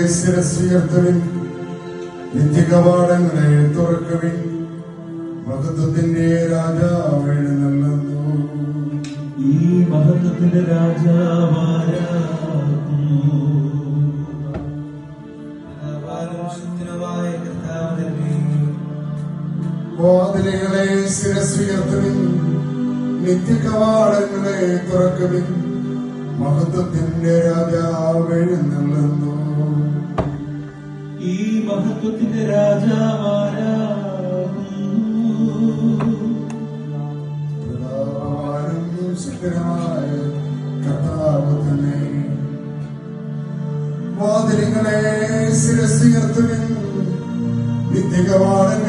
ശിരസ്സുയർത്തുവിൻ, നിത്യകവാടങ്ങളെ തുറക്കുവിൻ, മഹത്വത്തിന്റെ രാജാവ് എഴുന്നള്ളുന്നു. ഈ മഹത്വത്തിന്റെ രാജാവാരാകുന്നു. വാതിലുകളെ ശിരസ്സുയർത്തുവിൻ, നിത്യകവാടങ്ങളെ തുറക്കുവിൻ, മഹത്വത്തിന്റെ രാജാവ് എഴുന്നള്ളുന്നു. ഈ മഹത്വത്തിന്റെ രാജാവാരാകുന്നു. ശക്തനായ കർത്താവ് തന്നെ. വാതിലുകളെ ശിരസ്സുയർത്തുവിൻ, നിത്യകവാടങ്ങളെ